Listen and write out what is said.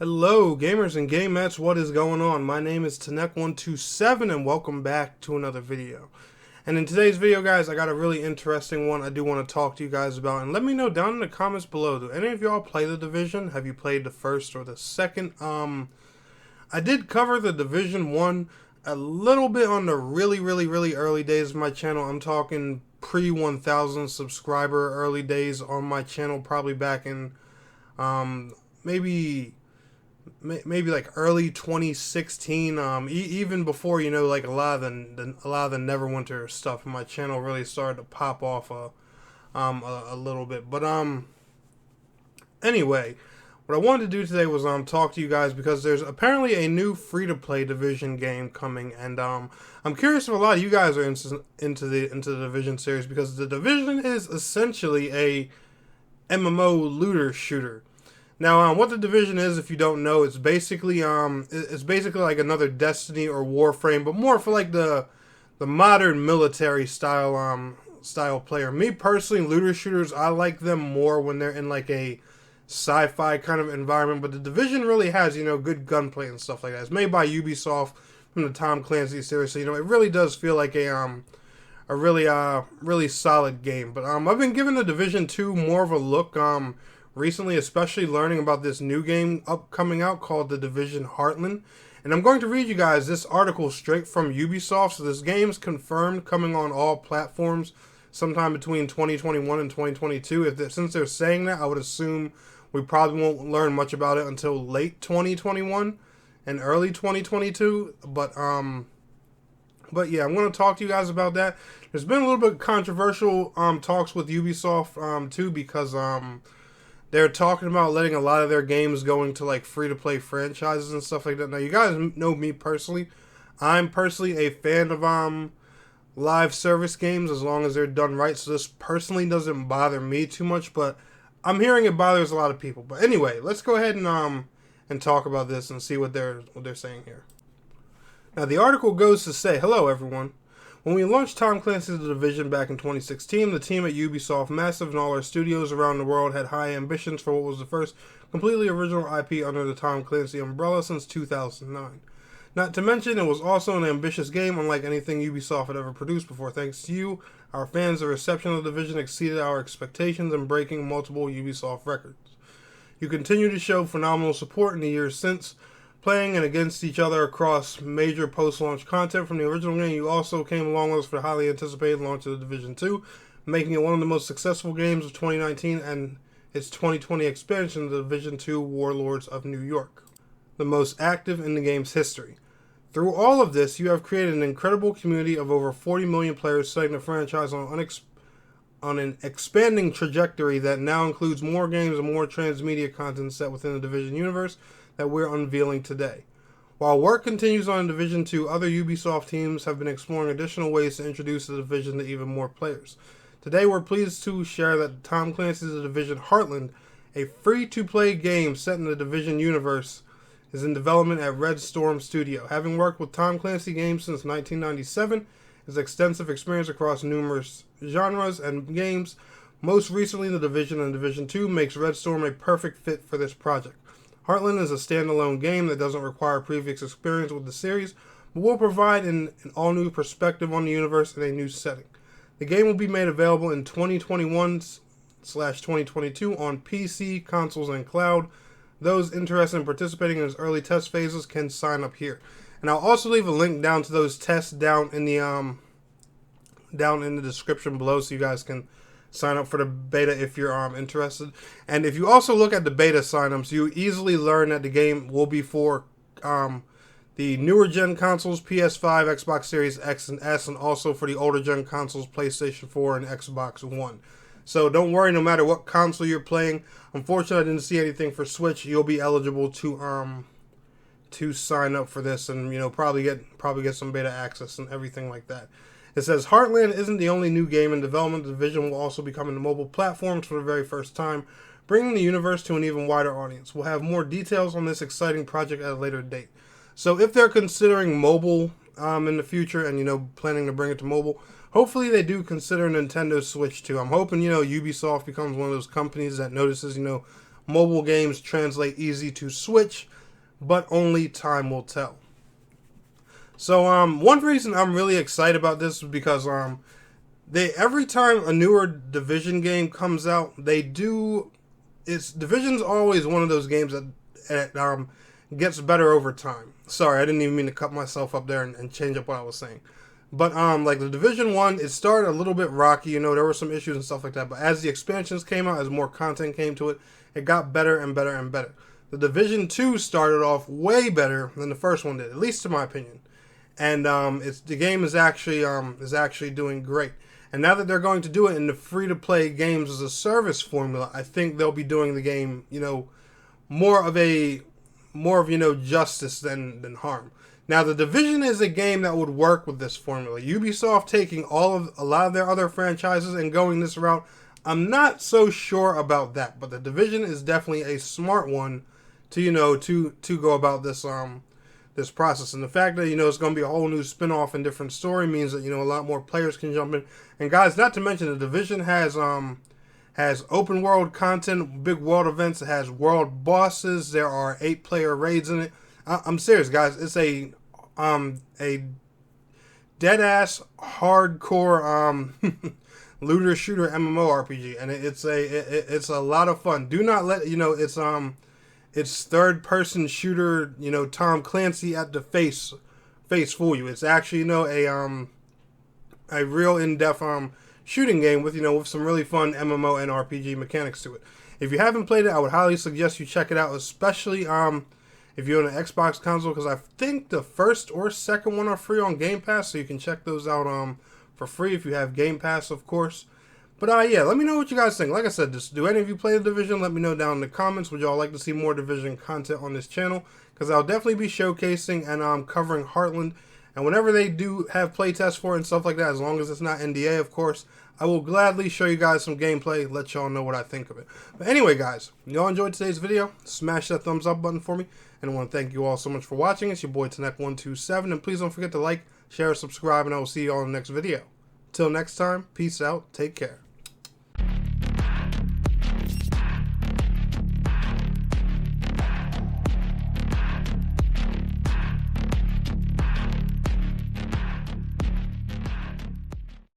Hello, gamers and gamettes, what is going on? My name is Tanek127 and welcome back to another video. And in today's video, guys, I got a really interesting one I do want to talk to you guys about. And let me know down in the comments below, do any of y'all play The Division? Have you played the first or the second? I did cover The Division 1 a little bit on the really early days of my channel. I'm talking pre-1000 subscriber early days on my channel, probably back in maybe like early 2016, even before, like a lot of the Neverwinter stuff in my channel really started to pop off a little bit. But anyway, what I wanted to do today was talk to you guys because there's apparently a new free-to-play Division game coming, and I'm curious if a lot of you guys are into the Division series, because the Division is essentially a MMO looter shooter. Now, what the Division is, if you don't know, it's basically like another Destiny or Warframe, but more for like the modern military style player. Me personally, looter shooters, I like them more when they're in like a sci-fi kind of environment. But the Division really has, good gunplay and stuff like that. It's made by Ubisoft from the Tom Clancy series, so it really does feel like a really solid game. But I've been giving the Division 2 more of a look recently, especially learning about this new game coming out called The Division Heartland. And I'm going to read you guys this article straight from Ubisoft. So this game's confirmed coming on all platforms sometime between 2021 and 2022. Since they're saying that, I would assume we probably won't learn much about it until late 2021 and early 2022. But yeah, I'm going to talk to you guys about that. There's been a little bit of controversial talks with Ubisoft too, because they're talking about letting a lot of their games going to like free-to-play franchises and stuff like that. Now, you guys know me personally. I'm personally a fan of live service games as long as they're done right. So this personally doesn't bother me too much, but I'm hearing it bothers a lot of people. But anyway, let's go ahead and talk about this and see what they're saying here. Now, the article goes to say, hello everyone. When we launched Tom Clancy's The Division back in 2016, the team at Ubisoft, massive in all our studios around the world, had high ambitions for what was the first completely original IP under the Tom Clancy umbrella since 2009. Not to mention, it was also an ambitious game unlike anything Ubisoft had ever produced before. Thanks to you, our fans, the reception of The Division exceeded our expectations and breaking multiple Ubisoft records. You continue to show phenomenal support in the years since, playing and against each other across major post-launch content from the original game. You also came along with us for the highly anticipated launch of The Division 2, making it one of the most successful games of 2019 and its 2020 expansion, The Division 2 Warlords of New York, the most active in the game's history. Through all of this, you have created an incredible community of over 40 million players, setting the franchise on an expanding trajectory that now includes more games and more transmedia content set within the Division universe that we're unveiling today. While work continues on Division 2, other Ubisoft teams have been exploring additional ways to introduce the Division to even more players. Today, we're pleased to share that Tom Clancy's The Division Heartland, a free-to-play game set in the Division universe, is in development at Red Storm Studio. Having worked with Tom Clancy games since 1997, his extensive experience across numerous genres and games, most recently The Division and Division 2, makes Red Storm a perfect fit for this project. Heartland is a standalone game that doesn't require previous experience with the series, but will provide an all-new perspective on the universe in a new setting. The game will be made available in 2021/2022 on PC, consoles, and cloud. Those interested in participating in its early test phases can sign up here. And I'll also leave a link down to those tests down in the description below, so you guys can sign up for the beta if you're interested. And if you also look at the beta signups, you easily learn that the game will be for the newer gen consoles, PS5, Xbox Series X and S, and also for the older gen consoles, PlayStation 4 and Xbox One. So don't worry, no matter what console you're playing. Unfortunately, I didn't see anything for Switch. You'll be eligible to sign up for this, and probably get some beta access and everything like that. It says, Heartland isn't the only new game in development. The Division will also be coming to mobile platforms for the very first time, bringing the universe to an even wider audience. We'll have more details on this exciting project at a later date. So if they're considering mobile in the future and, planning to bring it to mobile, hopefully they do consider Nintendo Switch too. I'm hoping, Ubisoft becomes one of those companies that notices, mobile games translate easy to Switch, but only time will tell. So one reason I'm really excited about this is because they every time a newer Division game comes out, Division's always one of those games that gets better over time. Sorry, I didn't even mean to cut myself up there and change up what I was saying. But like the Division 1, it started a little bit rocky, there were some issues and stuff like that. But as the expansions came out, as more content came to it, it got better and better and better. The Division 2 started off way better than the first one did, at least in my opinion. And the game is actually doing great. And now that they're going to do it in the free-to-play games as a service formula, I think they'll be doing the game, more of justice than harm. Now, The Division is a game that would work with this formula. Ubisoft taking a lot of their other franchises and going this route, I'm not so sure about that. But The Division is definitely a smart one to go about this this process. And the fact that it's going to be a whole new spin-off and different story means that a lot more players can jump in. And guys, not to mention The Division has open world content, big world events. It has world bosses. There are 8-player raids in it. I'm serious, guys. It's a dead-ass, hardcore looter shooter MMORPG, and it's a lot of fun. Do not let it's third-person shooter. Tom Clancy at the face fool you. It's actually a real in-depth shooting game with some really fun MMO and RPG mechanics to it. If you haven't played it, I would highly suggest you check it out, especially if you're on an Xbox console, because I think the first or second one are free on Game Pass, so you can check those out for free if you have Game Pass, of course. But yeah, let me know what you guys think. Like I said, do any of you play The Division? Let me know down in the comments. Would y'all like to see more Division content on this channel? Because I'll definitely be showcasing and covering Heartland. And whenever they do have playtests for it and stuff like that, as long as it's not NDA, of course, I will gladly show you guys some gameplay, let y'all know what I think of it. But anyway, guys, if y'all enjoyed today's video, smash that thumbs up button for me. And I want to thank you all so much for watching. It's your boy Tenek127. And please don't forget to like, share, subscribe, and I will see you all in the next video. Till next time, peace out, take care.